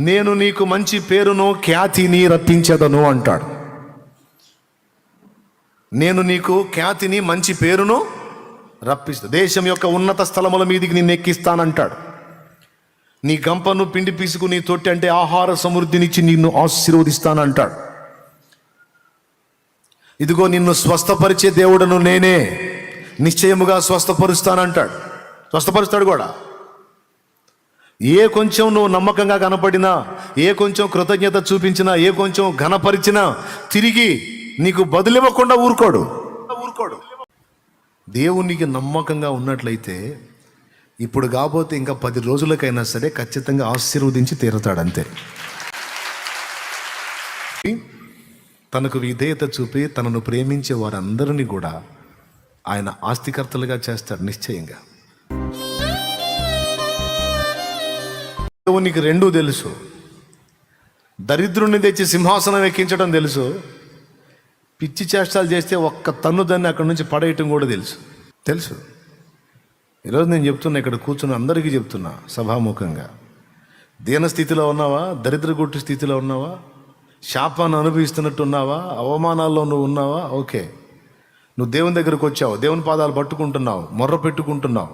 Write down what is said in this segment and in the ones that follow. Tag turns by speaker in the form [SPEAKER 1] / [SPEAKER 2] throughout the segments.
[SPEAKER 1] నేను నీకు మంచి పేరును ఖ్యాతిని రప్పించదను అంటాడు. నేను నీకు ఖ్యాతిని మంచి పేరును రప్పిస్తా, దేశం యొక్క ఉన్నత స్థలముల మీదికి నిన్ను ఎక్కిస్తానంటాడు. నీ గంపను పిండి పీసుకు నీ తొట్టి అంటే ఆహార సమృద్ధినిచ్చి నిన్ను ఆశీర్వదిస్తానంటాడు. ఇదిగో నిన్ను స్వస్థపరిచే దేవుడను నేనే, నిశ్చయముగా స్వస్థపరుస్తానంటాడు. స్వస్థపరుస్తాడు కూడా. ఏ కొంచెం నువ్వు నమ్మకంగా కనపడినా, ఏ కొంచెం కృతజ్ఞత చూపించినా, ఏ కొంచెం ఘనపరిచినా తిరిగి నీకు బదులివ్వకుండా ఊరుకోడు. దేవునికి నమ్మకంగా ఉన్నట్లయితే ఇప్పుడు కాకపోతే ఇంకా 10 రోజులకైనా సరే ఖచ్చితంగా ఆశీర్వదించి తీరుతాడు. అంతే. తనకు విధేయత చూపి తనను ప్రేమించే వారందరినీ కూడా ఆయన ఆస్తికర్తలుగా చేస్తాడు నిశ్చయంగా. దేవునికి రెండూ తెలుసు. దరిద్రుని తెచ్చి సింహాసనం ఎక్కించడం తెలుసు, పిచ్చి చేష్టాలు చేస్తే ఒక్క తన్ను దాన్ని అక్కడి నుంచి పడేయటం కూడా తెలుసు. ఈరోజు నేను చెప్తున్నా, ఇక్కడ కూర్చున్న అందరికీ చెప్తున్నా సభాముఖంగా, దీన స్థితిలో ఉన్నావా, దరిద్ర గుట్టు స్థితిలో ఉన్నావా, శాపాన్ని అనుభవిస్తున్నట్టు ఉన్నావా, అవమానాల్లో నువ్వు ఉన్నావా, ఓకే, నువ్వు దేవుని దగ్గరకు వచ్చావు, దేవుని పాదాలు పట్టుకుంటున్నావు, మొర్ర పెట్టుకుంటున్నావు,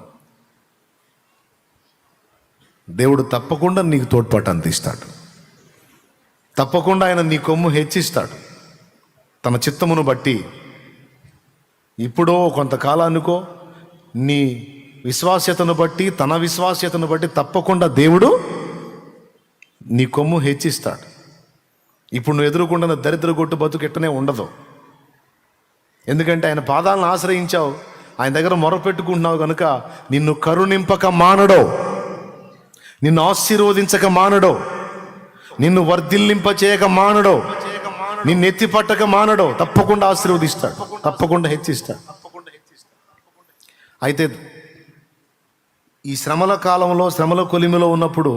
[SPEAKER 1] దేవుడు తప్పకుండా నీకు తోడ్పాటు అందిస్తాడు. తప్పకుండా ఆయన నీ కొమ్ము హెచ్చిస్తాడు తన చిత్తమును బట్టి. ఇప్పుడో కొంతకాలానికో నీ విశ్వాస్యతను బట్టి, తన విశ్వాస్యతను బట్టి తప్పకుండా దేవుడు నీ కొమ్ము హెచ్చిస్తాడు. ఇప్పుడు నువ్వు ఎదుర్కొంటున్న దరిద్ర గొట్టు బతుకు ఎట్టనే ఉండదు. ఎందుకంటే ఆయన పాదాలను ఆశ్రయించావు, ఆయన దగ్గర మొరపెట్టుకుంటున్నావు కనుక నిన్ను కరుణింపక మానడో, నిన్ను ఆశీర్వదించక మానడో, నిన్ను వర్ధిల్లింప చేయక మానడో, నిన్ను ఎత్తి పట్టక మానడో, తప్పకుండా ఆశీర్వదిస్తాడు, తప్పకుండా హెచ్చిస్తాడు. అయితే ఈ శ్రమల కాలంలో, శ్రమల కొలిమిలో ఉన్నప్పుడు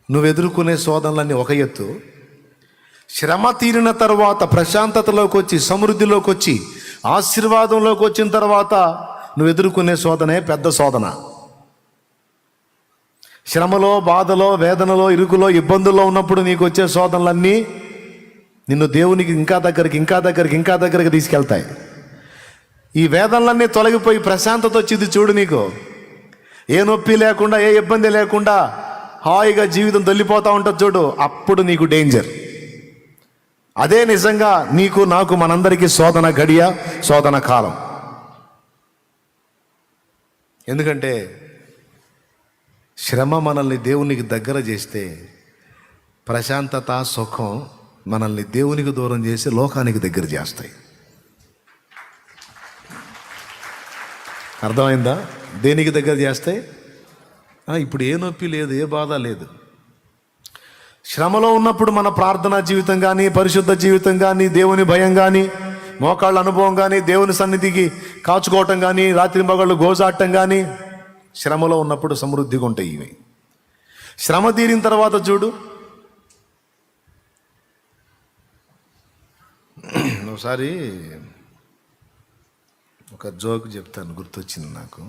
[SPEAKER 1] నువ్వు ఎదుర్కొనే శోధనలన్నీ ఒక ఎత్తు, శ్రమ తీరిన తర్వాత ప్రశాంతతలోకి వచ్చి, సమృద్ధిలోకి వచ్చి, ఆశీర్వాదంలోకి వచ్చిన తర్వాత నువ్వు ఎదుర్కొనే శోధనే పెద్ద శోధన. శ్రమలో, బాధలో, వేదనలో, ఇరుకులో, ఇబ్బందుల్లో ఉన్నప్పుడు నీకు వచ్చే శోధనలన్నీ నిన్ను దేవునికి ఇంకా దగ్గరికి తీసుకెళ్తాయి. ఈ వేదనలన్నీ తొలగిపోయి ప్రశాంతత వచ్చింది చూడు, నీకు ఏ నొప్పి లేకుండా, ఏ ఇబ్బంది లేకుండా హాయిగా జీవితం తొలిపోతూ ఉంటుంది చూడు, అప్పుడు నీకు డేంజర్. అదే నిజంగా నీకు, నాకు, మనందరికీ శోధన గడియ, శోధన కాలం. ఎందుకంటే శ్రమ మనల్ని దేవునికి దగ్గర చేస్తే, ప్రశాంతత, సుఖం మనల్ని దేవునికి దూరం చేసి లోకానికి దగ్గర చేస్తాయి. అర్థమైందా? దేనికి దగ్గర చేస్తాయి? ఇప్పుడు ఏ నొప్పి లేదు, ఏ బాధ లేదు. శ్రమలో ఉన్నప్పుడు మన ప్రార్థనా జీవితం కానీ, పరిశుద్ధ జీవితం కానీ, దేవుని భయం కానీ, మోకాళ్ళ అనుభవం కానీ, దేవుని సన్నిధికి కాచుకోవటం కానీ, రాత్రి మగళ్ళు గోజాడటం కానీ, శ్రమలో ఉన్నప్పుడు సమృద్ధిగా ఉంటాయి ఇవి. శ్రమ తీరిన తర్వాత చూడు, ఒకసారి ఒక జోక్ చెప్తాను, గుర్తొచ్చింది నాకు.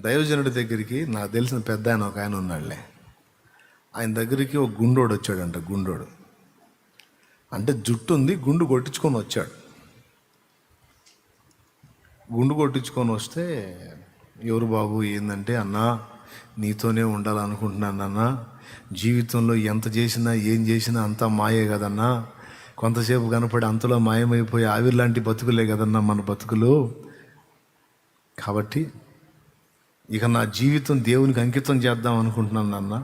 [SPEAKER 1] దైవజనుడి దగ్గరికి నాకు తెలిసిన పెద్ద ఆయన ఒక ఆయన ఉన్నాడులే, ఆయన దగ్గరికి ఒక గుండోడు వచ్చాడంట. గుండోడు అంటే జుట్టు ఉంది, గుండు కొట్టించుకొని వచ్చాడు. గుండు కొట్టించుకొని వస్తే, ఎవరు బాబు ఏందంటే, అన్నా నీతోనే ఉండాలనుకుంటున్నాను అన్న, జీవితంలో ఎంత చేసినా ఏం చేసినా అంతా మాయే కదన్నా, కొంతసేపు కనపడి అంతలో మాయమైపోయి ఆవిర్లాంటి బతుకులే కదన్నా మన బతుకులు, కాబట్టి ఇక నా జీవితం దేవునికి అంకితం చేద్దాం అనుకుంటున్నాను అన్న,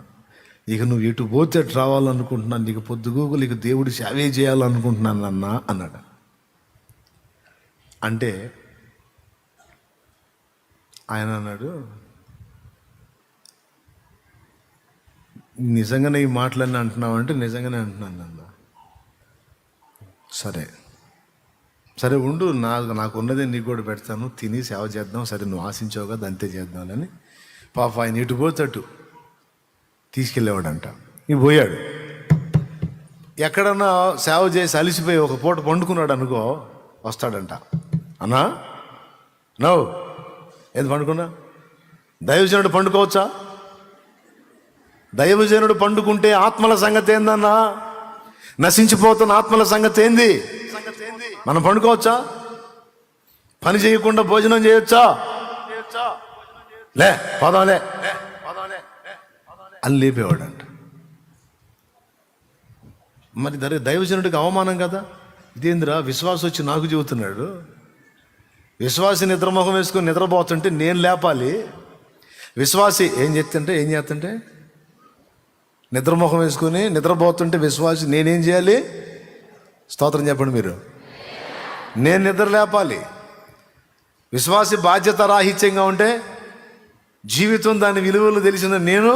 [SPEAKER 1] ఇక నువ్వు ఎటు పోతే అటు రావాలనుకుంటున్నాను, నీకు పొద్దుగూకులు ఇక దేవుడి సేవే చేయాలనుకుంటున్నాను అన్న అన్నాడు. అంటే ఆయన అన్నాడు, నిజంగానే ఈ మాటలన్నీ అంటున్నావు అంటే నిజంగానే అంటున్నాను అన్న. సరే ఉండు, నాకున్నదే నీకు కూడా పెడతాను, తిని సేవ చేద్దాం, సరే నువ్వు ఆశించావు కదా అంతే చేద్దామని పాప ఆయన ఇటు పోతాడు తీసుకెళ్ళేవాడంట. ఇవి పోయాడు. ఎక్కడన్నా సేవ చేసి అలిసిపోయి ఒక పూట పండుకున్నాడు అనుకో, వస్తాడంట, అన్నా నవ్వు ఏది పండుకున్నా, దైవజనుడు పండుకోవచ్చా? దైవజనుడు పండుకుంటే ఆత్మల సంగతి ఏందన్నా? నశించిపోతున్న ఆత్మల సంగతి ఏంది? మనం పండుకోవచ్చా? పని చేయకుండా భోజనం చేయొచ్చా? లే పోదాంలే అని లేపేవాడంట. మరి దైవజనుడికి అవమానం కదా. ఇదేందిరా, విశ్వాసం వచ్చి నాకు చెబుతున్నాడు. విశ్వాసి నిద్రమొహం వేసుకొని నిద్రపోతుంటే నేను లేపాలి. విశ్వాసి ఏం చేస్తుంటే నిద్రమొహం వేసుకొని నిద్రపోతుంటే విశ్వాసి నేనేం చేయాలి? స్తోత్రం చెప్పండి మీరు. నేను నిద్ర లేపాలి. విశ్వాసి బాధ్యత రాహిత్యంగా ఉంటే, జీవితం దాని విలువలు తెలిసిన నేను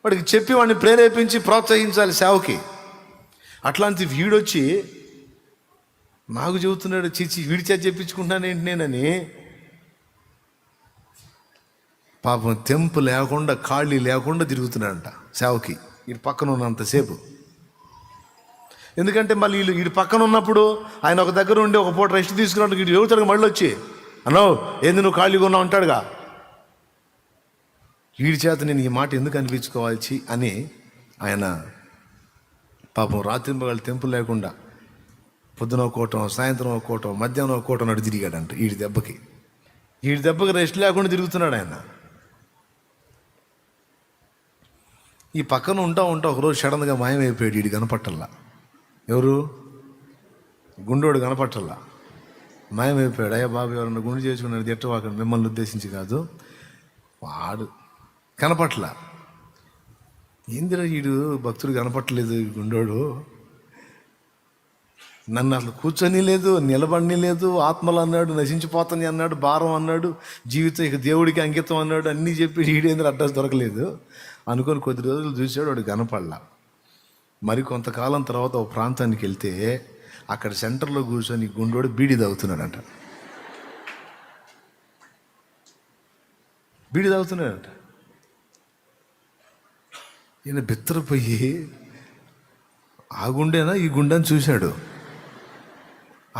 [SPEAKER 1] వాడికి చెప్పి వాడిని ప్రేరేపించి ప్రోత్సహించాలి సేవకి. అట్లాంటి వీడొచ్చి నాకు చెబుతున్నాడు, చిచ్చి వీడి చేత చెప్పించుకుంటాను ఏంటి నేనని. పాపం తెంపు లేకుండా ఖాళీ లేకుండా తిరుగుతున్నాడంట సేవకి, వీడి పక్కన ఉన్నంతసేపు. ఎందుకంటే మళ్ళీ వీడి పక్కన ఉన్నప్పుడు ఆయన ఒక దగ్గర ఉండి ఒక పూట రెస్ట్ తీసుకున్నట్టు వీడు చెబుతాడు. మళ్ళీ వచ్చి అన్నో ఏంది నువ్వు ఖాళీగా ఉన్నావు అంటాడుగా. వీడి చేత నేను ఈ మాట ఎందుకు అనిపించుకోవాల్సి అని ఆయన పాపం రాత్రింపగల తెంపు లేకుండా పొద్దున కోటం, సాయంత్రం కోటం, మధ్యాహ్నం కోటం నడు తిరిగాడంట. వీడి దెబ్బకి రెస్ట్ లేకుండా తిరుగుతున్నాడు ఆయన. ఈ పక్కన ఉంటా ఒకరోజు సడన్గా మాయమైపోయాడు. వీడు కనపట్టల్లా. ఎవరు? గుండోడు కనపట్టల్లా, మాయమైపోయాడు. అయ్యా బాబు ఎవరన్నా గుండు చేసుకున్నాడు తిట్టవాక, మిమ్మల్ని ఉద్దేశించి కాదు. వాడు కనపట్ల. ఏందిరా వీడు భక్తుడు కనపట్టలేదు, గుండోడు నన్ను అసలు కూర్చొని లేదు, నిలబడి లేదు, ఆత్మలు అన్నాడు, నశించిపోతుంది అన్నాడు, భారం అన్నాడు, జీవితం ఇక దేవుడికి అంకితం అన్నాడు, అన్నీ చెప్పి వీడేంద్ర అడ్రస్ దొరకలేదు అనుకొని కొద్ది రోజులు చూశాడు. వాడు కనపడలా. మరి కొంతకాలం తర్వాత ఒక ప్రాంతానికి వెళ్తే అక్కడ సెంటర్లో కూర్చొని గుండోడు బీడి తాగుతున్నాడంట. ఈయన బిత్తరపోయి ఆ గుండేనా ఈ గుండెని చూశాడు.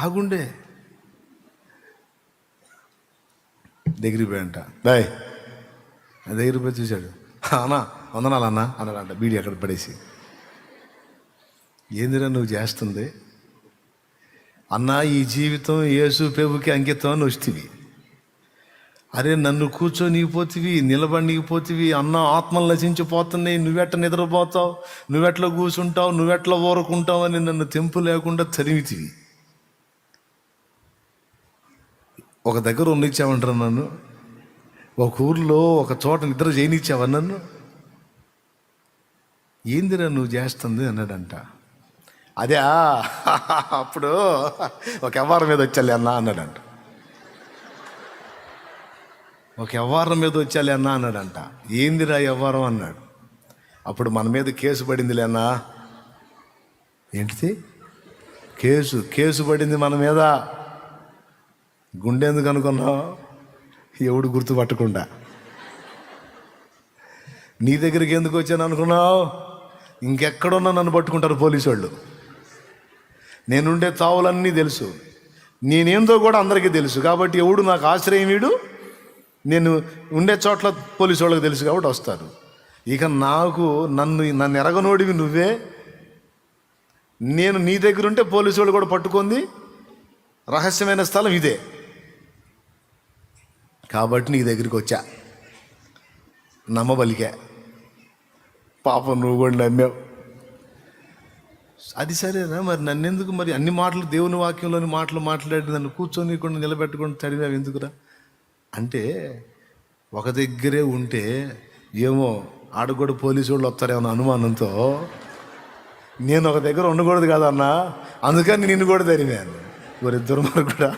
[SPEAKER 1] ఆ గుండె దగ్గరికి పోయంట. బాయ్ దగ్గరికి పోయి చూశాడు. అన్నా వందనాలన్నా అన్నాడంట. బీడి అక్కడ పడేసి, ఏందిరా నువ్వు చేస్తుంది? అన్నా ఈ జీవితం యేసు ప్రభుకి అంకితం అని వస్తేవి. అరే నన్ను కూర్చొనిపోతివి, నిలబడిపోతివి, అన్న ఆత్మలు నశించిపోతున్నాయి, నువ్వెట్లా నిద్రపోతావు, నువ్వెట్లా కూర్చుంటావు, నువ్వెట్లా ఊరుకుంటావు అని నన్ను తెంపు లేకుండా తరిమితివి. ఒక దగ్గర ఉన్నిచ్చావంటారు నన్ను, ఒక ఊర్లో ఒక చోట నిద్ర చేయనిచ్చావా నన్ను? ఏందిరా నువ్వు చేస్తుంది అన్నాడంట. అదే అప్పుడు ఒక వ్యవహారం మీద వచ్చాలి అన్నా అన్నాడంట. ఒక వ్యవహారం మీద వచ్చాలి అన్నా అన్నాడంట. ఏందిరా వ్యవహారం అన్నాడు. అప్పుడు మన మీద కేసు పడిందిలే అన్నా. ఏంటిది? కేసు పడింది మన మీద. గుండె ఎందుకు అనుకున్నావు? ఎవడు గుర్తుపట్టకుండా. నీ దగ్గరికి ఎందుకు వచ్చాను అనుకున్నావు? ఇంకెక్కడున్నా నన్ను పట్టుకుంటారు పోలీసు వాళ్ళు. నేనుండే తావులన్నీ తెలుసు, నేనేందో కూడా అందరికీ తెలుసు. కాబట్టి ఎవడు నాకు ఆశ్రయం వీడు, నేను ఉండే చోట్ల పోలీసు వాళ్ళకి తెలుసు కాబట్టి వస్తారు. ఇక నన్ను ఎరగనోడివి నువ్వే. నేను నీ దగ్గర ఉంటే పోలీసు వాళ్ళు కూడా పట్టుకుంది. రహస్యమైన స్థలం ఇదే కాబట్టి నీ దగ్గరికి వచ్చా, నమ్మబలికే. పాపం నువ్వు కూడా నమ్మావు. అది సరేనా? మరి నన్నెందుకు మరి అన్ని మాటలు దేవుని వాక్యంలోని మాటలు మాట్లాడి నన్ను కూర్చొని కూడా నిలబెట్టుకొని తడివావు ఎందుకురా అంటే, ఒక దగ్గరే ఉంటే ఏమో ఆడ కూడా పోలీసు వాళ్ళు వస్తారేమో అనుమానంతో నేను ఒక దగ్గర ఉండకూడదు కదన్నా, అందుకని నిన్ను కూడా తరిమాను. వారిద్దరు మరి కూడా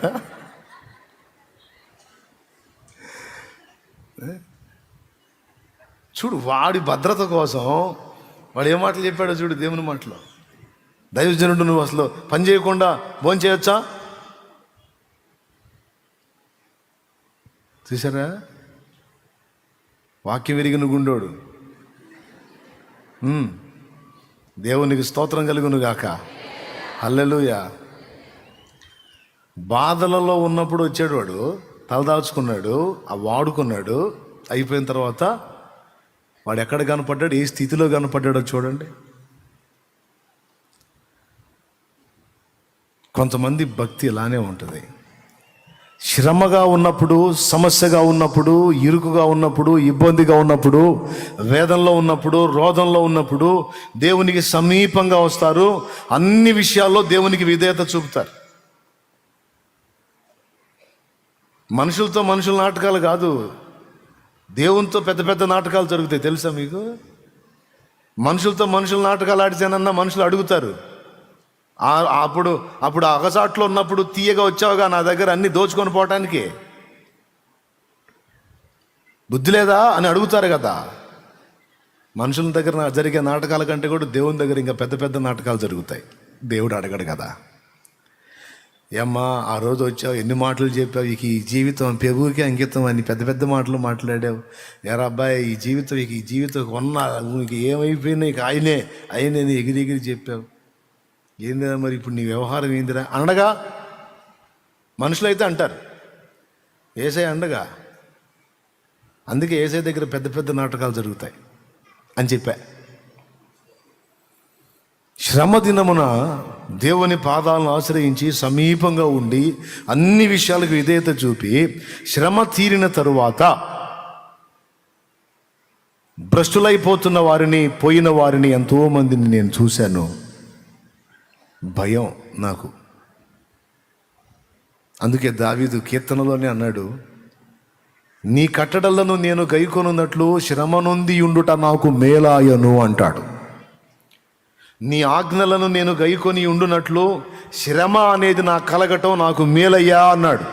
[SPEAKER 1] చూడు, వాడి భద్రత కోసం వాడు ఏ మాటలు చెప్పాడో చూడు. దేవుని మాటలో, దైవజనుడు నువ్వు అసలు పని చేయకుండా భోజనం చేయొచ్చా? చూసారా? వాక్యం ఎరిగిన గుండోడు. దేవునికి స్తోత్రం కలుగును గాక. హల్లెలూయా. బాధలలో ఉన్నప్పుడు వచ్చాడు వాడు, తలదాచుకున్నాడు, ఆ వాడుకున్నాడు. అయిపోయిన తర్వాత వాడు ఎక్కడ కనపడ్డాడు, ఏ స్థితిలో కనపడ్డాడో చూడండి. కొంతమంది భక్తి ఇలానే ఉంటుంది. శ్రమగా ఉన్నప్పుడు, సమస్యగా ఉన్నప్పుడు, ఇరుకుగా ఉన్నప్పుడు, ఇబ్బందిగా ఉన్నప్పుడు, వేదనలో ఉన్నప్పుడు, రోదంలో ఉన్నప్పుడు దేవునికి సమీపంగా వస్తారు. అన్ని విషయాల్లో దేవునికి విధేయత చూపుతారు. మనుషులతో మనుషుల నాటకాలు కాదు, దేవునితో పెద్ద పెద్ద నాటకాలు జరుగుతాయి. తెలుసా మీకు? మనుషులతో మనుషుల నాటకాలు ఆడితేనన్నా మనుషులు అడుగుతారు. అప్పుడు అగసాట్లో ఉన్నప్పుడు తీయగా వచ్చావుగా నా దగ్గర అన్ని దోచుకొని పోవటానికి, బుద్ధి లేదా అని అడుగుతారు కదా. మనుషుల దగ్గర జరిగే నాటకాల కంటే కూడా దేవుని దగ్గర ఇంకా పెద్ద పెద్ద నాటకాలు జరుగుతాయి. దేవుడు అడగడు కదా, ఏమ్మా ఆ రోజు వచ్చావు, ఎన్ని మాటలు చెప్పావు, ఈ జీవితం పెరుగుకి అంకితం అని పెద్ద పెద్ద మాటలు మాట్లాడావు. ఎరా అబ్బాయి, ఈ జీవితం కొన్నా నీకు ఏమైపోయినా ఇక ఆయనే ఎగిరి చెప్పావు. ఏందిరా మరి ఇప్పుడు నీ వ్యవహారం ఏందిరా అనగా మనుషులు అయితే అంటారు. యేసయ్య అండగా, అందుకే యేసయ్య దగ్గర పెద్ద పెద్ద నాటకాలు జరుగుతాయి అని చెప్పా. శ్రమ దినమున దేవుని పాదాలను ఆశ్రయించి సమీపంగా ఉండి అన్ని విషయాలకు విధేయత చూపి శ్రమ తీరిన తరువాత భ్రష్టులైపోతున్న వారిని, పోయిన వారిని ఎంతోమందిని నేను చూశాను. భయం నాకు. అందుకే దావీదు కీర్తనలోనే అన్నాడు, నీ కట్టడలను నేను గైకొనున్నట్లు శ్రమ నొంది ఉండుట నాకు మేలాయను అంటాడు. నీ ఆజ్ఞలను నేను గైకొని ఉండునట్లు శ్రమ అనేది నా కలగటం నాకు మేలయ్యా అన్నాడు.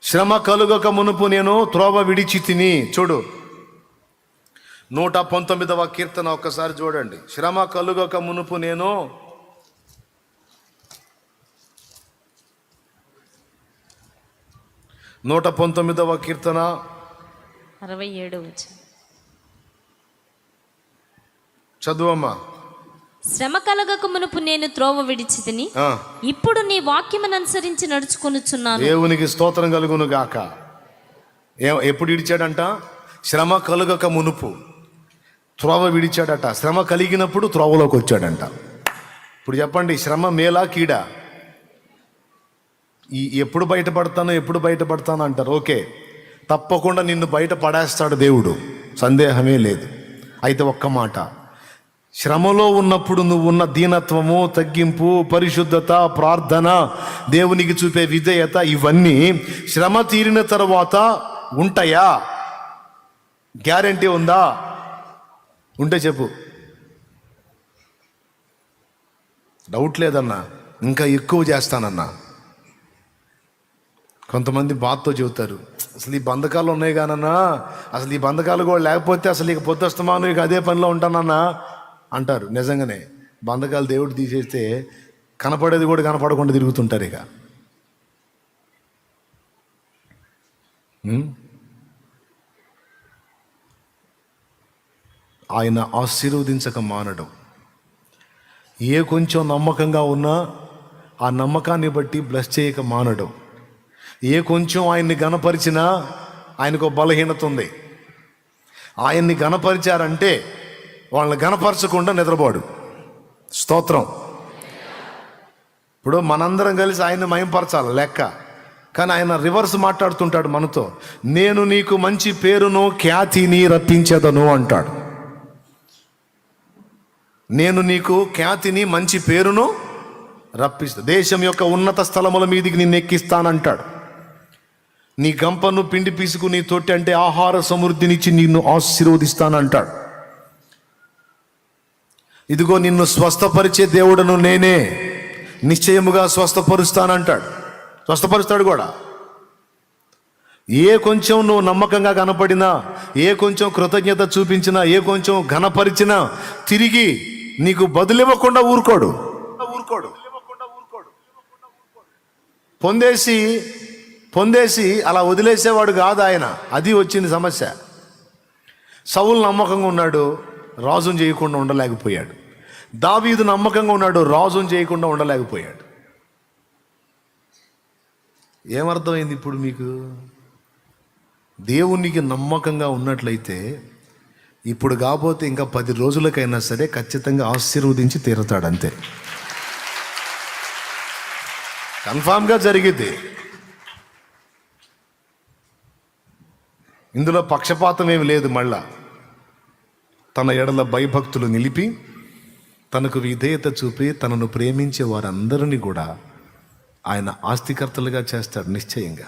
[SPEAKER 1] శ్రమ కలుగక మునుపు నేను త్రోవ విడిచి తిని. చూడు 119వ కీర్తన ఒక్కసారి చూడండి. శ్రమ కలుగక మునుపు నేను 119వ కీర్తన
[SPEAKER 2] 67
[SPEAKER 1] చదువమ్మా.
[SPEAKER 2] శ్రమ కలగక మునుపు నేను త్రోవ విడిచి తిని, ఇప్పుడు నీ వాక్యమును అనుసరించి నడుచుకొనుచున్నాను.
[SPEAKER 1] దేవునికి స్తోత్రం కలుగును గాక. ఎప్పుడు విడిచాడంట? శ్రమ కలుగక మునుపు త్రోవ విడిచాడట. శ్రమ కలిగినప్పుడు త్రోవలోకి వచ్చాడంట. ఇప్పుడు చెప్పండి, శ్రమ మేలా కీడా? ఎప్పుడు బయటపడతాను అంటారు. ఓకే, తప్పకుండా నిన్ను బయట పడేస్తాడు దేవుడు, సందేహమే లేదు. అయితే ఒక్క మాట, శ్రమలో ఉన్నప్పుడు నువ్వు ఉన్న దీనత్వము, తగ్గింపు, పరిశుద్ధత, ప్రార్థన, దేవునికి చూపే విధేయత, ఇవన్నీ శ్రమ తీరిన తర్వాత ఉంటాయా? గ్యారంటీ ఉందా? ఉంటే చెప్పు. డౌట్ లేదన్నా, ఇంకా ఎక్కువ చేస్తానన్నా. కొంతమంది బాధతో చెబుతారు, అసలు ఈ బంధకాలు ఉన్నాయి కానన్నా, అసలు ఈ బంధకాలు కూడా లేకపోతే అసలు ఇక పొద్దుస్తమాను ఇక అదే పనిలో ఉంటానన్నా అంటారు. నిజంగానే బంధకాలు దేవుడు తీసేస్తే కనపడేది కూడా కనపడకుండా తిరుగుతుంటారు. ఇక ఆయన ఆశీర్వదించక మానడం. ఏ కొంచెం నమ్మకంగా ఉన్నా ఆ నమ్మకాన్ని బట్టి బ్లెస్ చేయక మానడం. ఏ కొంచెం ఆయన్ని గణపరిచినా ఆయనకు బలహీనత ఉంది. ఆయన్ని గణపరిచారంటే వాళ్ళని గణపరచకుండా నిద్రపోడు. స్తోత్రం. ఇప్పుడు మనందరం కలిసి ఆయన్ని మయంపరచాలి లెక్క, కానీ ఆయన రివర్స్ మాట్లాడుతుంటాడు మనతో. నేను నీకు మంచి పేరును ఖ్యాతిని రప్పించేదను అంటాడు. నేను నీకు ఖ్యాతిని మంచి పేరును రప్పిస్తా, దేశం యొక్క ఉన్నత స్థలముల మీదికి నిన్ను ఎక్కిస్తానంటాడు. నీ గంపను పిండి పీసుకు నీ తొట్టి అంటే ఆహార సమృద్ధినిచ్చి నిన్ను ఆశీర్వదిస్తానంటాడు. ఇదిగో నిన్ను స్వస్థపరిచే దేవుడను నేనే, నిశ్చయముగా స్వస్థపరుస్తానంటాడు. స్వస్థపరుస్తాడు కూడా. ఏ కొంచెం నువ్వు నమ్మకంగా కనపడినా, ఏ కొంచెం కృతజ్ఞత చూపించినా, ఏ కొంచెం ఘనపరిచినా తిరిగి నీకు బదులివ్వకుండా ఊరుకోడు. పొందేసి అలా వదిలేసేవాడు కాదు ఆయన. అది వచ్చింది సమస్య. సౌలు నమ్మకంగా ఉన్నాడు, రాజును చేయకుండా ఉండలేకపోయాడు. దావీదు నమ్మకంగా ఉన్నాడు, రాజును చేయకుండా ఉండలేకపోయాడు. ఏమర్థమైంది ఇప్పుడు మీకు? దేవునికి నమ్మకంగా ఉన్నట్లయితే ఇప్పుడు కాకపోతే ఇంకా 10 రోజులకైనా సరే ఖచ్చితంగా ఆశీర్వదించి తీరుతాడు, అంతే. కన్ఫామ్గా జరిగిద్ది. ఇందులో పక్షపాతం ఏమి లేదు. మళ్ళా తన ఎడల భయభక్తులు నిలిపి తనకు విధేయత చూపి తనను ప్రేమించే వారందరినీ కూడా ఆయన ఆస్తికర్తలుగా చేస్తాడు నిశ్చయంగా.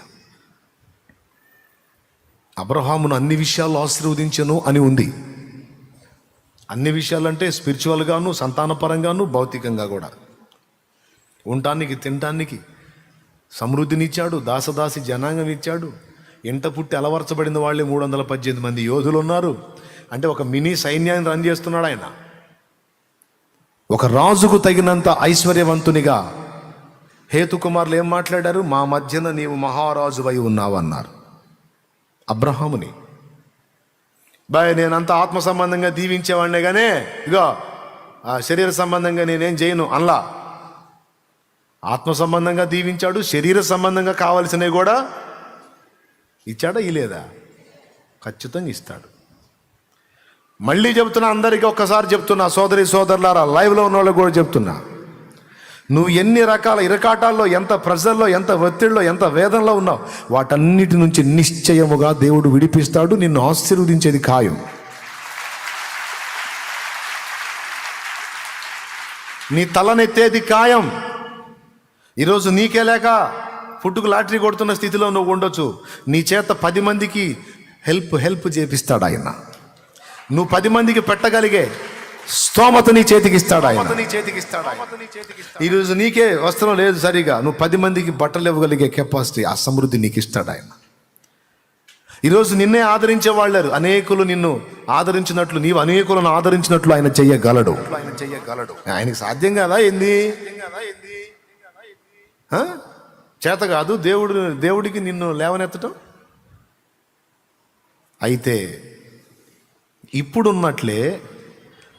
[SPEAKER 1] అబ్రహామును అన్ని విషయాల్లో ఆశీర్వదించను అని ఉంది. అన్ని విషయాలంటే స్పిరిచువల్గాను, సంతానపరంగాను, భౌతికంగా కూడా. ఉండటానికి, తినటానికి సమృద్ధినిచ్చాడు. దాసదాసి జనాంగం ఇచ్చాడు. ఇంట పుట్టి అలవర్చబడిన వాళ్ళే 318 మంది యోధులు ఉన్నారు. అంటే ఒక మినీ సైన్యాన్ని రన్ చేస్తున్నాడు ఆయన. ఒక రాజుకు తగినంత ఐశ్వర్యవంతునిగా హేతుకుమారులు ఏం మాట్లాడారు? మా మధ్యన నీవు మహారాజువై ఉన్నావు అన్నారు అబ్రహాముని. బాయ్, నేనంతా ఆత్మ సంబంధంగా దీవించేవాడినే కానీ ఇగో శరీర సంబంధంగా నేనేం చేయను అనలా. ఆత్మ సంబంధంగా దీవించాడు, శరీర సంబంధంగా కావలసినవి కూడా ఇచ్చాడా? ఇలేదా? ఖచ్చితంగా ఇస్తాడు. మళ్ళీ చెబుతున్నా, అందరికీ ఒక్కసారి చెప్తున్నా, సోదరి సోదరులారా, లైవ్లో ఉన్న వాళ్ళకి కూడా చెప్తున్నా, నువ్వు ఎన్ని రకాల ఇరకాటాల్లో, ఎంత ప్రెజర్లో, ఎంత ఒత్తిడిలో, ఎంత వేదనలో ఉన్నావు, వాటన్నిటి నుంచి నిశ్చయముగా దేవుడు విడిపిస్తాడు. నిన్ను ఆశీర్వదించేది ఖాయం. నీ తలనెత్తేది ఖాయం. ఈరోజు నీకే లేక పుట్టుకు లాటరీ కొడుతున్న స్థితిలో నువ్వు ఉండొచ్చు. నీ చేత 10 మందికి హెల్ప్ చేపిస్తాడు ఆయన. నువ్వు 10 మందికి పెట్టగలిగే స్తోమత నీ చేతికి ఇస్తాడు ఆయన. ఈరోజు నీకే వస్త్రం లేదు సరిగా, నువ్వు 10 మందికి బట్టలు ఇవ్వగలిగే కెపాసిటీ, ఆ సమృద్ధి నీకు ఇస్తాడు ఆయన. ఈరోజు నిన్నే ఆదరించే వాళ్ళు అనేకులు నిన్ను ఆదరించినట్లు, నీవు అనేకులను ఆదరించినట్లు ఆయన చెయ్యగలడు. ఆయనకి సాధ్యం కదా ఏంది? చేత కాదు దేవుడికి నిన్ను లేవనెత్తటం. అయితే ఇప్పుడున్నట్లే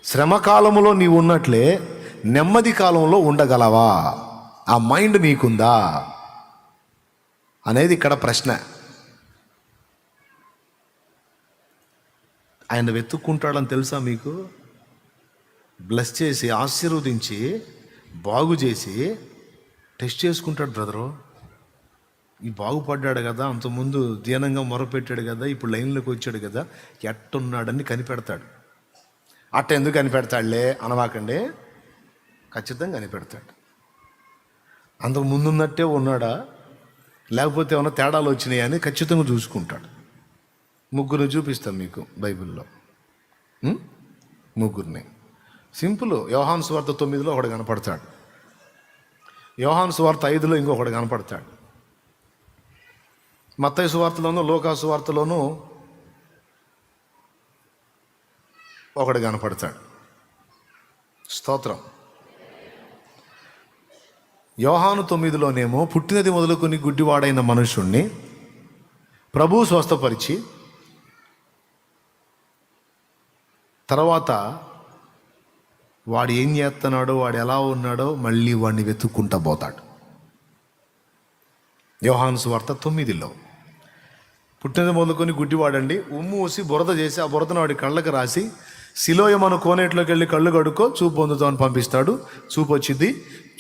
[SPEAKER 1] శ్రమకాలంలో నీవు ఉన్నట్లే నెమ్మది కాలంలో ఉండగలవా? ఆ మైండ్ నీకుందా అనేది ఇక్కడ ప్రశ్న. ఆయన వెతుక్కుంటాడని తెలుసా మీకు? బ్లెస్ చేసి, ఆశీర్వదించి, బాగు చేసి టెస్ట్ చేసుకుంటాడు. బ్రదరు, ఈ బాగుపడ్డాడు కదా, అంతకుముందు దీనంగా మొరపెట్టాడు కదా, ఇప్పుడు లైన్లోకి వచ్చాడు కదా, ఎట్టున్నాడని కనిపెడతాడు. అట్ట ఎందుకు కనిపెడతాడులే అనవాకండి, ఖచ్చితంగా కనిపెడతాడు. అంతకు ముందున్నట్టే ఉన్నాడా, లేకపోతే ఏమైనా తేడాలు వచ్చినాయా అని ఖచ్చితంగా చూసుకుంటాడు. 3 చూపిస్తాం మీకు బైబిల్లో, 3. సింపుల్. యోహాను సువార్త 9లో ఒకడు కనపడతాడు, యోహాను సువార్త 5లో ఇంకొకడు కనపడతాడు, మత్తయి సువార్తలోను, లూకా సువార్తలోను ఒకడు కనపడతాడు. స్తోత్రం. యోహాను 9లోనేమో పుట్టినది మొదలుకొని గుడ్డివాడైన మనుషుణ్ణి ప్రభువు స్వస్థపరిచి తర్వాత వాడు ఏం చేస్తున్నాడో, వాడు ఎలా ఉన్నాడో మళ్ళీ వాడిని వెతుక్కుంటా పోతాడు. యోహాను సువార్త 9లో పుట్టినది మొదలుకొని గుడ్డివాడండి, ఉమ్ము ఊసి బురద చేసి ఆ బురదను వాడి కళ్ళకు రాసి సిలోయమను కోనేట్లోకి వెళ్ళి కళ్ళు కడుక్కో, చూపు పొందుతామని పంపిస్తాడు. చూపు వచ్చింది.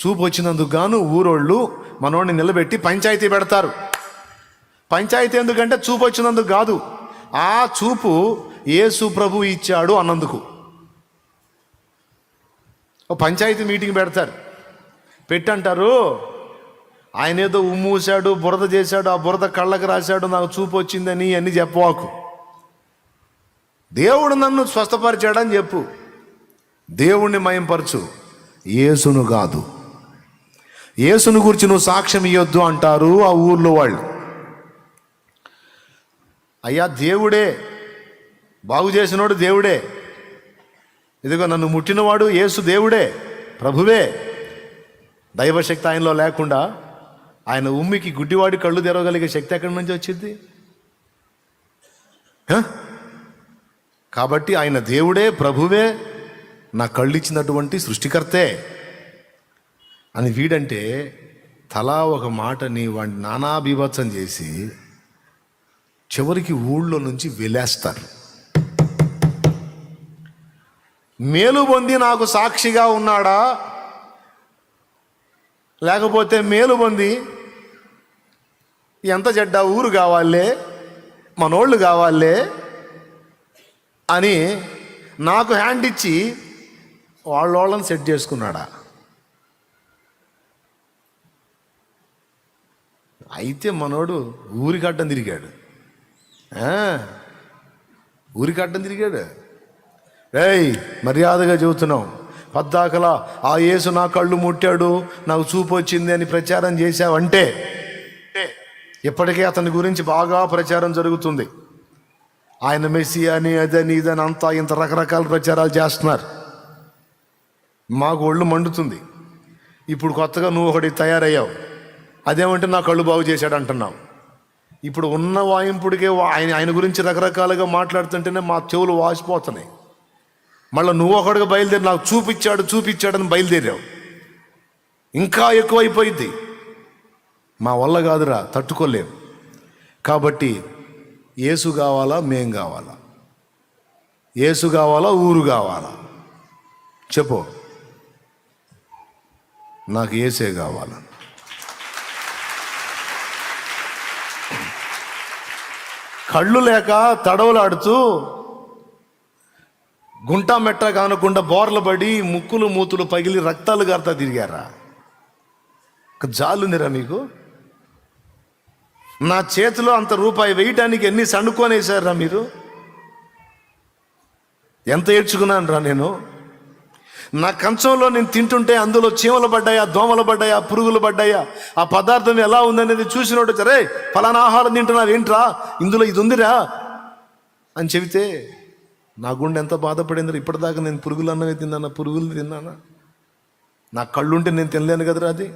[SPEAKER 1] చూపు వచ్చినందుకు గాను ఊరోళ్ళు మనోడిని నిలబెట్టి పంచాయతీ పెడతారు. పంచాయతీ ఎందుకంటే చూపు వచ్చినందుకు కాదు, ఆ చూపు యేసు ప్రభు ఇచ్చాడు అన్నందుకు. ఓ పంచాయతీ మీటింగ్ పెడతారు. పెట్టంటారు, ఆయన ఏదో ఉమ్మూసాడు, బురద చేశాడు, ఆ బురద కళ్ళకు రాశాడు, నాకు చూపు వచ్చిందని అన్నీ చెప్పవాకు. దేవుడు నన్ను స్వస్థపరిచాడని చెప్పు. దేవుణ్ణి మయంపరచు, యేసును కాదు. యేసును గురించి నువ్వు సాక్ష్యం ఇవ్వద్దు అంటారు ఆ ఊర్లో వాళ్ళు. అయ్యా దేవుడే, బాగు చేసినోడు దేవుడే, ఇదిగో నన్ను ముట్టినవాడు యేసు దేవుడే, ప్రభువే. దైవశక్తి ఆయనలో లేకుండా ఆయన ఉమ్మికి గుడ్డివాడి కళ్ళు తెరవగలిగే శక్తి ఎక్కడి నుంచి వచ్చింది? కాబట్టి ఆయన దేవుడే, ప్రభువే, నా కళ్ళు ఇచ్చినటువంటి సృష్టికర్తే అని వీడంటే తలా ఒక మాటని వాడిని నానా బీభత్సం చేసి చివరికి ఊళ్ళో నుంచి వెలేస్తారు. మేలు పొంది నాకు సాక్షిగా ఉన్నాడా, లేకపోతే మేలు పొంది ఎంత చెడ్డ ఊరు కావాలే, మనోళ్ళు కావాలే అని నాకు హ్యాండ్ ఇచ్చి వాళ్ళని సెట్ చేసుకున్నాడా? అయితే మనోడు ఊరికి అడ్డం తిరిగాడు. ఊరికి అడ్డం తిరిగాడు. ఏయ్, మర్యాదగా చెబుతున్నాం, పద్దాకలా ఆ యేసు నా కళ్ళు ముట్టాడు, నాకు చూపు వచ్చింది అని ప్రచారం చేశావంటే ఇప్పటికే అతని గురించి బాగా ప్రచారం జరుగుతుంది. ఆయన మెస్సియా అని అదని ఇదని అంతా ఇంత రకరకాల ప్రచారాలు చేస్తున్నారు. మాకు ఒళ్ళు మండుతుంది. ఇప్పుడు కొత్తగా నువ్వు ఒకటి తయారయ్యావు, అదేమంటే నా కళ్ళు బాగు చేశాడు అంటున్నావు. ఇప్పుడు ఉన్న వాయింపుడికే ఆయన గురించి రకరకాలుగా మాట్లాడుతుంటేనే మా చెవులు వాసిపోతున్నాయి. మళ్ళీ నువ్వు ఒకటిగా బయలుదేరి నాకు చూపించాడని బయలుదేరావు. ఇంకా ఎక్కువైపోయింది. మా వల్ల కాదురా, తట్టుకోలేం. కాబట్టి యేసు కావాలా, మేం కావాలా? యేసు కావాలా, ఊరు కావాలా? చెప్పు. నాకు యేసే కావాలా. కళ్ళు లేక తడవలాడుతూ గుంటా మెట్ట కానకుండా బోర్ల పడి ముక్కులు మూతులు పగిలి రక్తాలు గారుతా తిరిగారా? జాలుందిరా మీకు? నా చేతిలో అంత రూపాయి వేయటానికి ఎన్ని సండుకొనేసారా మీరు? ఎంత ఏడ్చుకున్నాను రా నేను. నా కంచంలో నేను తింటుంటే అందులో చీమలు పడ్డాయా, దోమలు పడ్డాయా, పురుగులు పడ్డాయా, ఆ పదార్థం ఎలా ఉందనేది చూసినోడు సరే ఫలానా ఆహారం తింటున్నావు ఏంట్రా, ఇందులో ఇది ఉందిరా అని చెబితే నా గుండె ఎంత బాధపడిందిరా. ఇప్పటిదాకా నేను పురుగులు అన్నవి తిన్నానా, పురుగులు తిన్నానా? నా కళ్ళుంటే నేను తినలేను కదరా అది.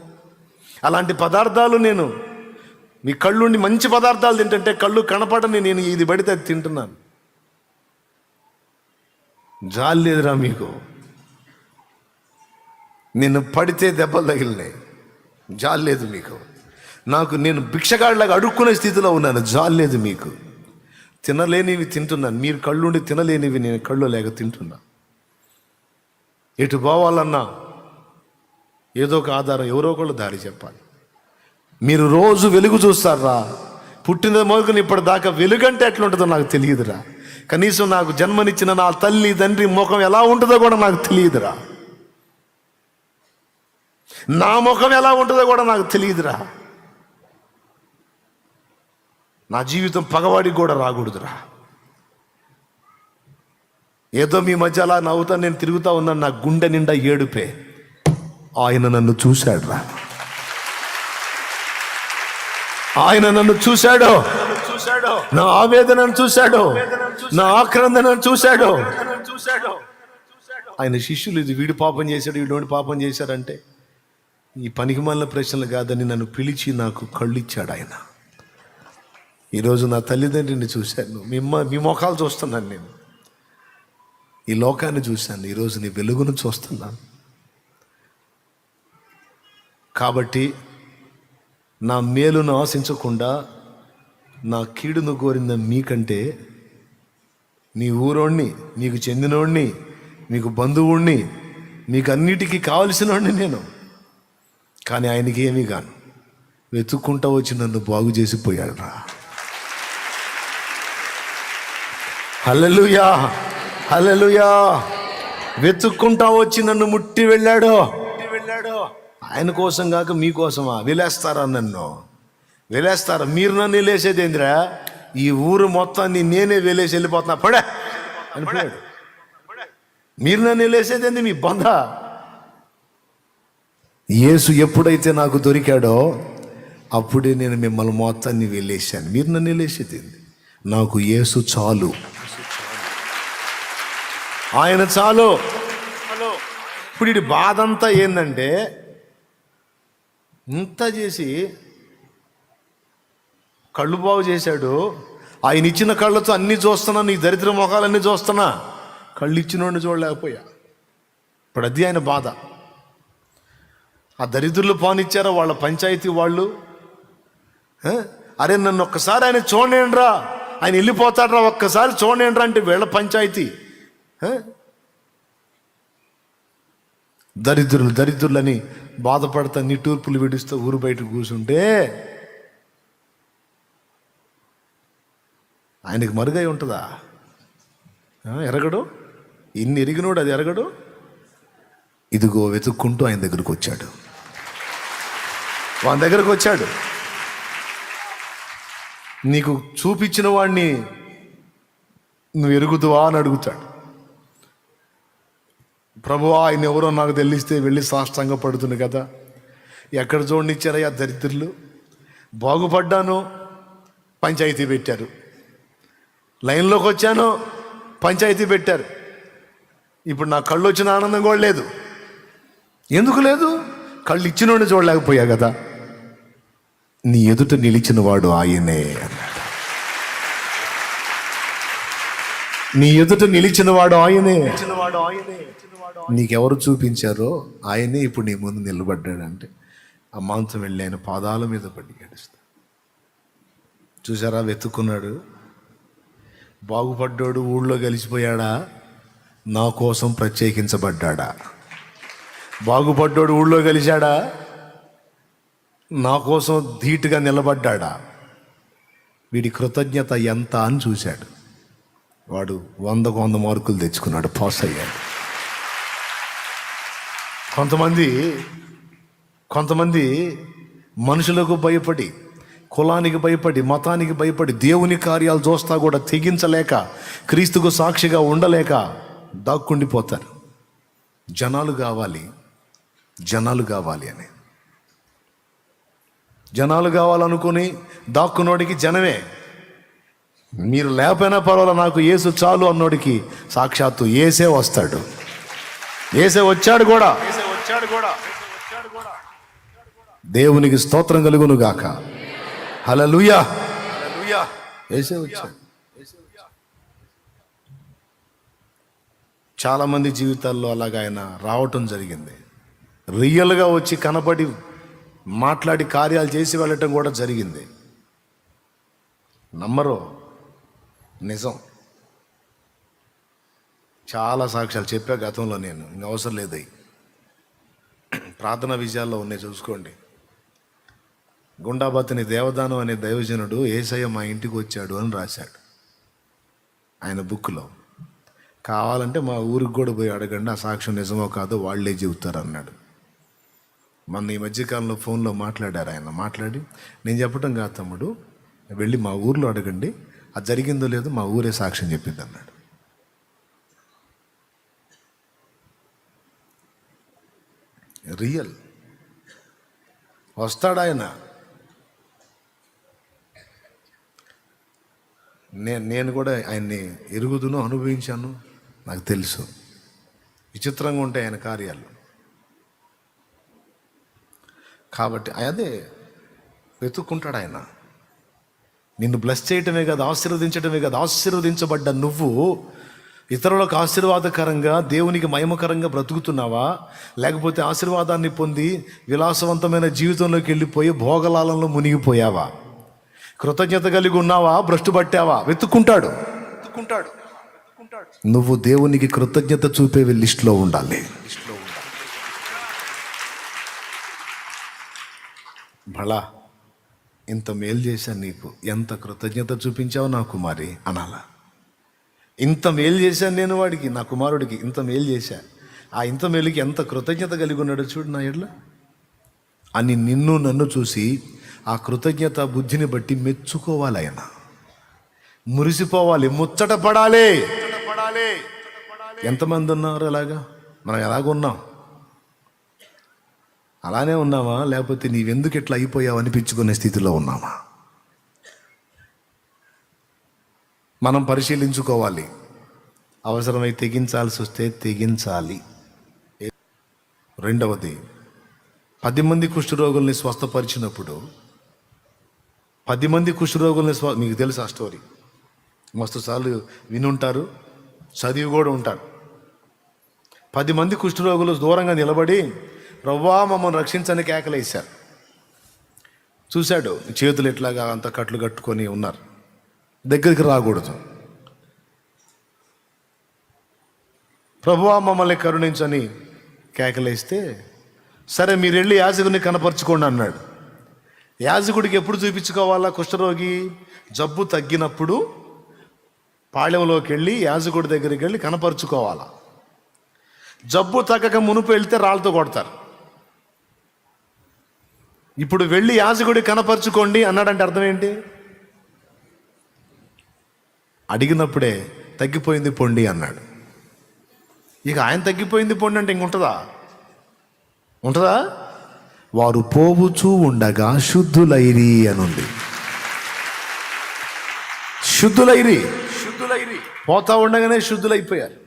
[SPEAKER 1] అలాంటి పదార్థాలు నేను మీ కళ్ళుండి మంచి పదార్థాలు తింటుంటే కళ్ళు కనపడని నేను ఇది పడితే అది తింటున్నాను. జాలి లేదురా మీకు? నిన్ను పడితే దెబ్బలు తగిలినాయి, జాలి లేదు మీకు. నేను భిక్షగాడిలాగా అడుక్కునే స్థితిలో ఉన్నాను, జాలి లేదు మీకు. తినలేనివి తింటున్నాను, మీరు కళ్ళుండి తినలేనివి నేను కళ్ళు లేక తింటున్నా. ఎటు పోవాలన్నా ఏదో ఒక ఆధారం, ఎవరో ఒకళ్ళు దారి చెప్పాలి. మీరు రోజు వెలుగు చూస్తారా? పుట్టిన మొదలుకొని ఇప్పటిదాకా వెలుగంటే ఎట్లుంటుందో నాకు తెలియదురా. కనీసం నాకు జన్మనిచ్చిన నా తల్లి తండ్రి ముఖం ఎలా ఉంటుందో కూడా నాకు తెలియదురా. నా ముఖం ఎలా ఉంటుందో కూడా నాకు తెలియదురా. నా జీవితం పగవాడికి కూడా రాకూడదురా. ఏదో మీ మధ్య అలా నవ్వుతా నేను తిరుగుతా ఉన్నాను, నా గుండె నిండా ఏడుపే. ఆయన నన్ను చూశాడు రా. ఆయన నన్ను చూశాడు, నా ఆవేదనను చూశాడు, నా ఆక్రందనను చూశాడు. ఆయన శిష్యులు ఇది వీడు పాపం చేశాడు, వీడు పాపం చేశారంటే ఈ పనికి మాలిన ప్రశ్నలు కాదని నన్ను పిలిచి నాకు కళ్ళు ఇచ్చాడు ఆయన. ఈరోజు నా తల్లిదండ్రిని చూశాను, మీ ముఖాలు చూస్తున్నాను, నేను ఈ లోకాన్ని చూశాను, ఈరోజు నీ వెలుగును చూస్తున్నాను. కాబట్టి నా మేలును ఆశించకుండా నా కీడును కోరింద మీకంటే మీ ఊరోణ్ణి, మీకు చెందినోడిని, మీకు బంధువుణ్ణి, మీకు అన్నిటికీ కావలసినోడిని నేను. కానీ ఆయనకి ఏమీ కాను, వెతుక్కుంటా వచ్చి నన్ను బాగు చేసిపోయాడు రా. హల్లెలూయా, హల్లెలూయా. వెతుక్కుంటా వచ్చి నన్ను ముట్టి వెళ్ళాడు. ఆయన కోసం కాక మీకోసమా? వెలేస్తారా నన్ను? వెలేస్తారా? మీరు నన్ను వెళ్ళేసేది ఏందిరా? ఈ ఊరు మొత్తాన్ని నేనే వెలేసి వెళ్ళిపోతున్నా పడే అని పోయాడు. మీరు నన్ను వెళ్ళేసేది ఏంది? మీ బంధ. యేసు ఎప్పుడైతే నాకు దొరికాడో అప్పుడే నేను మిమ్మల్ని మొత్తాన్ని వెళ్ళేసాను. మీరు నన్ను వెళ్ళేసేది ఏంది? నాకు యేసు చాలు, ఆయన చాలు. ఇప్పుడు ఇది బాధ అంతా ఏంటంటే, ఇంత చేసి కళ్ళు బాగు చేశాడు, ఆయన ఇచ్చిన కళ్ళతో అన్నీ చూస్తున్నా, నీ దరిద్ర ముఖాలన్నీ చూస్తున్నా, కళ్ళు ఇచ్చినోడిని చూడలేకపోయా. ఇప్పుడు అది ఆయన బాధ. ఆ దరిద్రులు పానిచ్చారా వాళ్ళ పంచాయతీ వాళ్ళు? అరే నన్ను ఒక్కసారి ఆయన చూడండి రా, ఆయన వెళ్ళిపోతాడ్రా ఒక్కసారి చూడండి అంటే వీళ్ళ పంచాయతీ. దరిద్రులని బాధపడతా నిట్టూర్పులు విడుస్తూ ఊరు బయట కూర్చుంటే ఆయనకి మరుగై ఉంటుందా? ఎరగడు. ఇన్ని ఎరిగినోడు అది ఎరగడు. ఇదిగో వెతుక్కుంటూ ఆయన దగ్గరకు వచ్చాడు. వాని దగ్గరకు వచ్చాడు. నీకు చూపించిన వాడిని నువ్వు ఎరుగుదువా అని అడుగుతాడు. ప్రభువా, ఆయన ఎవరో నాకు తెలిస్తే వెళ్ళి సాష్టాంగ పడుతుంది కదా. ఎక్కడ చూడనిచ్చారయ్యా దరిద్రులు. బాగుపడ్డాను, పంచాయతీ పెట్టారు. లైన్లోకి వచ్చాను, పంచాయతీ పెట్టారు. ఇప్పుడు నా కళ్ళు వచ్చిన ఆనందం కూడా లేదు. ఎందుకు లేదు? కళ్ళు ఇచ్చినోడిని చూడలేకపోయా కదా. నీ ఎదుట నిలిచిన వాడు ఆయనే అన్నాడు. నీ ఎదుట నిలిచిన వాడు ఆయనే. నీకెవరు చూపించారో ఆయనే ఇప్పుడు నీ ముందు నిలబడ్డాడంటే ఆ మాంసం వెళ్ళి ఆయన పాదాల మీద పడి ఏడుస్తా. చూసారా, వెతుక్కున్నాడు. బాగుపడ్డాడు, ఊళ్ళో గెలిచిపోయాడా? నా కోసం ప్రత్యేకించబడ్డాడా? బాగుపడ్డాడు, ఊళ్ళో గెలిచాడా? నా కోసం ధీటుగా నిలబడ్డాడా? వీడి కృతజ్ఞత ఎంత అని చూశాడు. వాడు 100కు 100 మార్కులు తెచ్చుకున్నాడు, పాస్ అయ్యాడు. కొంతమంది మనుషులకు భయపడి, కులానికి భయపడి, మతానికి భయపడి, దేవుని కార్యాలు చూస్తా కూడా తెగించలేక, క్రీస్తుకు సాక్షిగా ఉండలేక దాక్కుండిపోతారు. జనాలు కావాలి అని. జనాలు కావాలనుకుని దాక్కునోడికి జనమే. మీరు లేకపోయినా పర్వాలేదు, నాకు యేసు చాలు అన్నోడికి సాక్షాత్తు యేసే వస్తాడు. యేసే వచ్చాడు కూడా. దేవునికి స్తోత్రం కలుగును గాక. హల్లెలూయా. యేసే వచ్చాడు. చాలామంది జీవితాల్లో అలాగ ఆయన రావటం జరిగింది. రియల్గా వచ్చి కనపడి మాట్లాడి కార్యాలు చేసి వెళ్ళటం కూడా జరిగింది. నమ్మరు, నిజం. చాలా సాక్ష్యాలు చెప్పా గతంలో నేను, ఇంక అవసరం లేదు. ప్రార్థనా విజయాల్లో ఉన్నాయి, చూసుకోండి. గుండాబతిని దేవదానం అనే దైవజనుడు యేసయ్య మా ఇంటికి వచ్చాడు అని రాశాడు ఆయన బుక్లో. కావాలంటే మా ఊరికి కూడా పోయి అడగండి, ఆ సాక్ష్యం నిజమో కాదో వాళ్ళే చెబుతారు అన్నాడు. మొన్న ఈ మధ్యకాలంలో ఫోన్లో మాట్లాడారు ఆయన. మాట్లాడి, నేను చెప్పటం కాదు తమ్ముడు, వెళ్ళి మా ఊర్లో అడగండి, అది జరిగిందో లేదో మా ఊరే సాక్ష్యం చెప్పింది అన్నాడు. రియల్. వస్తాడు ఆయన. నేను కూడా ఆయన్ని ఎరుగుదును, అనుభవించాను, నాకు తెలుసు. విచిత్రంగా ఉంటాయి ఆయన కార్యాలు. కాబట్టి అదే వెతుక్కుంటాడు ఆయన. నిన్ను బ్లెస్ చేయటమే కదా, ఆశీర్వదించటమే కదా. ఆశీర్వదించబడ్డ నువ్వు ఇతరులకు ఆశీర్వాదకరంగా, దేవునికి మహిమకరంగా బ్రతుకుతున్నావా? లేకపోతే ఆశీర్వాదాన్ని పొంది విలాసవంతమైన జీవితంలోకి వెళ్ళిపోయి భోగలాలంలో మునిగిపోయావా? కృతజ్ఞత కలిగి ఉన్నావా? భ్రష్టు పట్టావా? వెతుక్కుంటాడు. నువ్వు దేవునికి కృతజ్ఞత చూపే లిస్టులో ఉండాలి. భళా, ఇంత మేలు చేశాను నీకు, ఎంత కృతజ్ఞత చూపించావు నా కుమారి అనాలా. ఇంత మేలు చేశాను నేను వాడికి, నా కుమారుడికి ఇంత మేలు చేశా, ఆ ఇంత మేలుకి ఎంత కృతజ్ఞత కలిగి ఉన్నాడో చూడు నా ఎడ్ల అని నిన్ను నన్ను చూసి ఆ కృతజ్ఞత బుద్ధిని బట్టి మెచ్చుకోవాలి ఆయన. మురిసిపోవాలి, ముచ్చట పడాలి. ఎంతమంది ఉన్నారు అలాగా? మనం ఎలాగున్నాం? అలానే ఉన్నామా? లేకపోతే నీవెందుకు ఇట్లా అయిపోయావు అనిపించుకునే స్థితిలో ఉన్నామా? మనం పరిశీలించుకోవాలి. అవసరమై తెగించాల్సి వస్తే తెగించాలి. రెండవది, 10 మంది కుష్ఠరోగుల్ని స్వస్థపరిచినప్పుడు 10 మంది కుష్ఠరోగుల్ని మీకు తెలుసు ఆ స్టోరీ, మస్తు సార్లు వినుంటారు, చదివి కూడా ఉంటారు. 10 మంది కుష్ఠరోగులు దూరంగా నిలబడి ప్రభువా మమ్మల్ని రక్షించని కేకలేశారు. చూశాడు చేతులు ఎట్లాగా అంత కట్లు కట్టుకొని ఉన్నారు. దగ్గరికి రాకూడదు. ప్రభువా మమ్మల్ని కరుణించని కేకలేస్తే, సరే మీరు వెళ్ళి యాజకుడిని కనపరుచుకోండి అన్నాడు. యాజకుడికి ఎప్పుడు చూపించుకోవాలా? కుష్ఠరోగి జబ్బు తగ్గినప్పుడు పాళెంలోకి వెళ్ళి యాజకుడి దగ్గరికి వెళ్ళి కనపరుచుకోవాలా. జబ్బు తగ్గక మునుపు వెళ్తే రాళ్ళతో కొడతారు. ఇప్పుడు వెళ్ళి యాజకుడి కనపరుచుకోండి అన్నాడంటే అర్థం ఏంటి? అడిగినప్పుడే తగ్గిపోయింది పొండి అన్నాడు. ఇక ఆయన తగ్గిపోయింది పొండి అంటే ఇంకుంటుందా? ఉంటుందా? వారు పోవుచూ ఉండగా శుద్ధులైరి అనుంది. శుద్ధులైరి పోతా ఉండగానే శుద్ధులైపోయారు.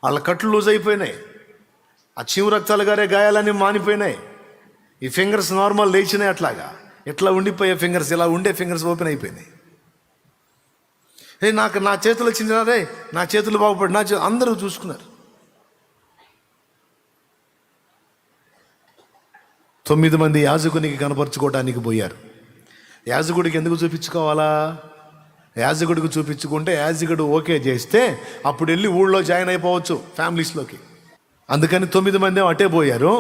[SPEAKER 1] వాళ్ళ కట్లు లూజ్ అయిపోయినాయి. ఆ చీము రక్తాలు గారే గాయాలన్నీ మానిపోయినాయి. ఈ ఫింగర్స్ నార్మల్ లేచినాయి. అట్లాగా ఇట్లా ఉండిపోయే ఫింగర్స్, ఇలా ఉండే ఫింగర్స్ ఓపెన్ అయిపోయినాయి. నాకు నా చేతులు వచ్చింది రే, నా చేతులు బాగుపడి అందరూ చూసుకున్నారు. 9 మంది యాజకునికి కనపరుచుకోవడానికి పోయారు. యాజకుడికి ఎందుకు చూపించుకోవాలా? యాజకుడికి చూపించుకుంటే యాజకుడు ఓకే చేస్తే అప్పుడు వెళ్ళి ఊళ్ళో జాయిన్ అయిపోవచ్చు ఫ్యామిలీస్లోకి. అందుకని 9 మంది అటే పోయారు.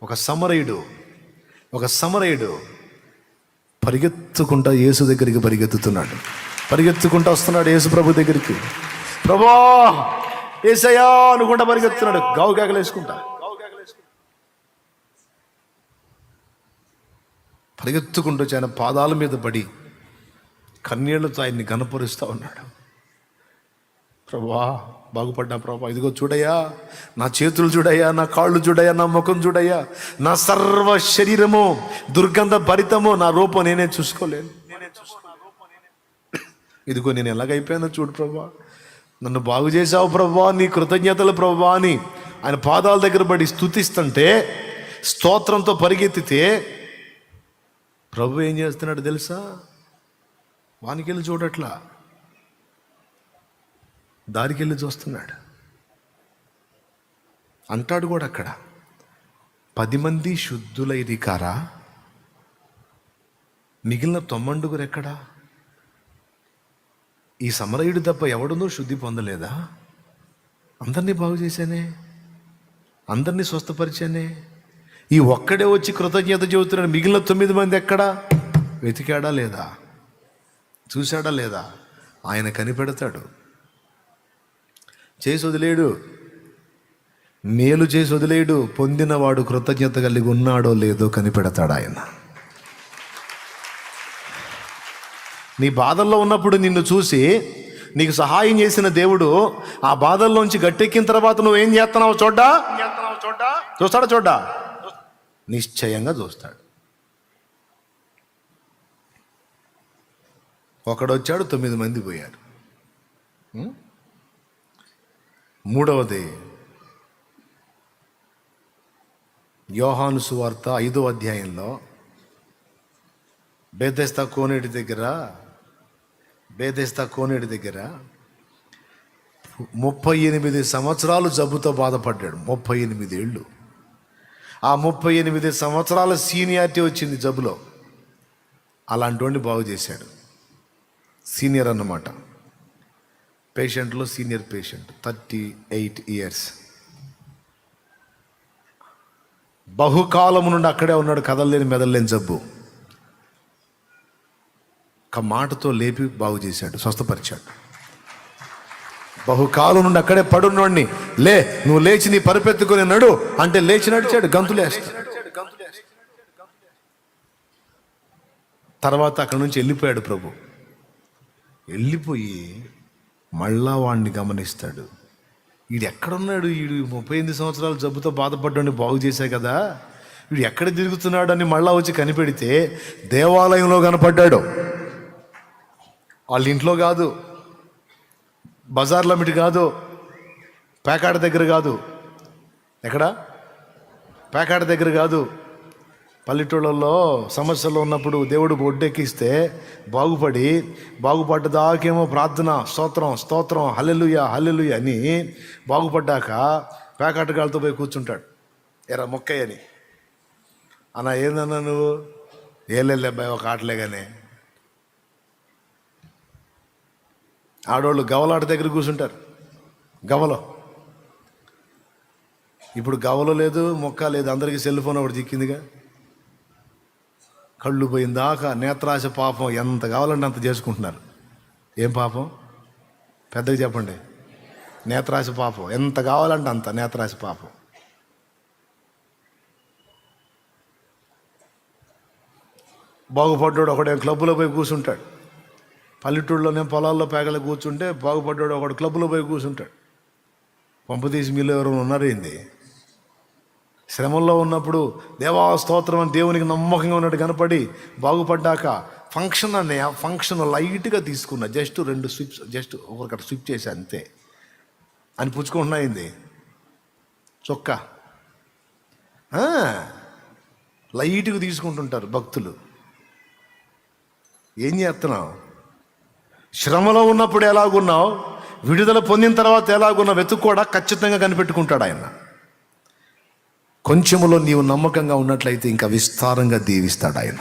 [SPEAKER 1] ఒక సమరయుడు పరిగెత్తుకుంటా యేసు దగ్గరికి పరిగెత్తుతున్నాడు. పరిగెత్తుకుంటా వస్తున్నాడు యేసు ప్రభు దగ్గరికి. ప్రభా యేసయ్యా అనుకుంటా పరిగెత్తున్నాడు, గావు కేకలేసుకుంటా. పరిగెత్తుకుంటూ వచ్చి ఆయన పాదాల మీద పడి కన్నీళ్లతో ఆయన్ని గనపరుస్తూ ఉన్నాడు. ప్రభా బాగుపడ్డా ప్రభా, ఇదిగో చూడయ్యా, నా చేతులు చూడయ్యా, నా కాళ్ళు చూడయ్యా, నా ముఖం చూడయ్యా, నా సర్వ శరీరము దుర్గంధ భరితము, నా రూపం నేనే చూసుకోలేను. ఇదిగో నేను ఎలాగైపోయానో చూడు ప్రభా, నన్ను బాగు చేశావు ప్రభా, నీ కృతజ్ఞతలు ప్రభా అని ఆయన పాదాల దగ్గర పడి స్తుతిస్తుంటే, స్తోత్రంతో పరిగెత్తితే ప్రభు ఏం చేస్తున్నాడు తెలుసా? వానికెళ్ళి చూడట్లా, దారికెళ్ళి చూస్తున్నాడు. అంటాడు కూడా అక్కడ, 10 మంది శుద్ధులైరి కారా, మిగిలిన 90 ఎక్కడా? ఈ సమరయుడు తప్ప ఎవడునూ శుద్ధి పొందలేదా? అందరినీ బాగు చేశానే, అందరినీ స్వస్థపరిచానే, ఈ ఒక్కడే వచ్చి కృతజ్ఞత చెబుతున్నాడు. మిగిలిన 9 మంది ఎక్కడా? వెతికాడా లేదా? చూశాడా లేదా? ఆయన కనిపెడతాడు. చేసి వదిలేడు, మేలు చేసి వదిలేడు. పొందినవాడు కృతజ్ఞత కలిగి ఉన్నాడో లేదో కనిపెడతాడు ఆయన. నీ బాధల్లో ఉన్నప్పుడు నిన్ను చూసి నీకు సహాయం చేసిన దేవుడు ఆ బాధల్లోంచి గట్టెక్కిన తర్వాత నువ్వేం చేస్తున్నావు చూస్తాడా? నిశ్చయంగా చూస్తాడు. ఒకడు వచ్చాడు, 9 మంది పోయారు. మూడవది యోహాను సువార్త 5వ అధ్యాయంలో బేతెస్దా కోనేటి దగ్గర 38 సంవత్సరాలు జబ్బుతో బాధపడ్డాడు. 38 ఏళ్ళు. ఆ 38 సంవత్సరాల సీనియారిటీ వచ్చింది జబ్బులో. అలాంటి వాడిని బాగు చేశాడు. సీనియర్ అన్నమాట, పేషెంట్లో సీనియర్ పేషెంట్, 38 ఇయర్స్. బహుకాలము నుండి అక్కడే ఉన్నాడు, కదలలేని మెదలలేని జబ్బు. ఒక మాటతో లేపి బాగు చేశాడు, స్వస్థపరిచాడు. బహుకాలం నుండి అక్కడే పడున్నోడిని, లే నువ్వు లేచి నీ పరిపెత్తుకుని నడు అంటే లేచి నడిచాడు, గంతులేస్తాడు. తర్వాత అక్కడి నుంచి వెళ్ళిపోయాడు ప్రభు. వెళ్ళిపోయి మళ్ళా వాడిని గమనిస్తాడు. వీడు ఎక్కడున్నాడు? వీడు 38 సంవత్సరాలు జబ్బుతో బాధపడ్డాన్ని బాగు చేశాయి కదా, వీడు ఎక్కడ తిరుగుతున్నాడు అని మళ్ళా వచ్చి కనిపెడితే దేవాలయంలో కనపడ్డాడు. వాళ్ళ ఇంట్లో కాదు, బజార్లో మిటి కాదు, పేకాట దగ్గర కాదు. ఎక్కడ? పేకాట దగ్గర కాదు. పల్లెటూళ్ళల్లో సమస్యలు ఉన్నప్పుడు దేవుడు ఒడ్డెక్కిస్తే బాగుపడ్డదాకేమో ప్రార్థన, స్తోత్రం హల్లెలూయా అని బాగుపడ్డాక పేకాటగాళ్ళతో పోయి కూర్చుంటాడు. ఎరా మొక్కయ్య అని. అన్నా ఏందన్నా నువ్వు? ఏలేబాయ్ ఒక ఆటలేగానే. ఆడవాళ్ళు గవలాట దగ్గర కూర్చుంటారు. గవలో ఇప్పుడు గవలో లేదు, మొక్క లేదు, అందరికీ సెల్ ఫోన్ ఒకటి చిక్కిందిగా. కళ్ళు పోయిందాకా నేత్రాశ పాపం ఎంత కావాలంటే అంత చేసుకుంటున్నారు. ఏం పాపం? పెద్దగా చెప్పండి. నేత్రాశ పాపం. ఎంత కావాలంటే అంత నేత్రాశ పాపం. బాగుపడ్డాడు ఒకడే క్లబ్లో పోయి కూర్చుంటాడు. పల్లెటూళ్ళలోనే పొలాల్లో పేగలు కూర్చుంటే బాగుపడ్డాడు ఒకడు క్లబ్లో పోయి కూర్చుంటాడు. పంపతీసి మీలో ఎవరు ఉన్నారేంది? శ్రమంలో ఉన్నప్పుడు దేవా స్తోత్రం అని దేవునికి నమ్మకంగా ఉన్నట్టు కనపడి బాగుపడ్డాక ఫంక్షన్ అనే ఆ ఫంక్షన్ లైట్గా తీసుకున్నా, జస్ట్ 2 స్విప్స్, జస్ట్ ఒకరికట్ట స్విప్ చేసి అంతే అని పుచ్చుకుంటున్నాయింది చొక్కా. లైట్గా తీసుకుంటుంటారు భక్తులు. ఏం చేస్తున్నావు? శ్రమలో ఉన్నప్పుడు ఎలాగున్నావు, విడుదల పొందిన తర్వాత ఎలాగున్నావు వెతుక్కోడా ఖచ్చితంగా కనిపెట్టుకుంటాడు ఆయన. కొంచెములో నీవు నమ్మకంగా ఉన్నట్లయితే ఇంకా విస్తారంగా దీవిస్తాడు ఆయన.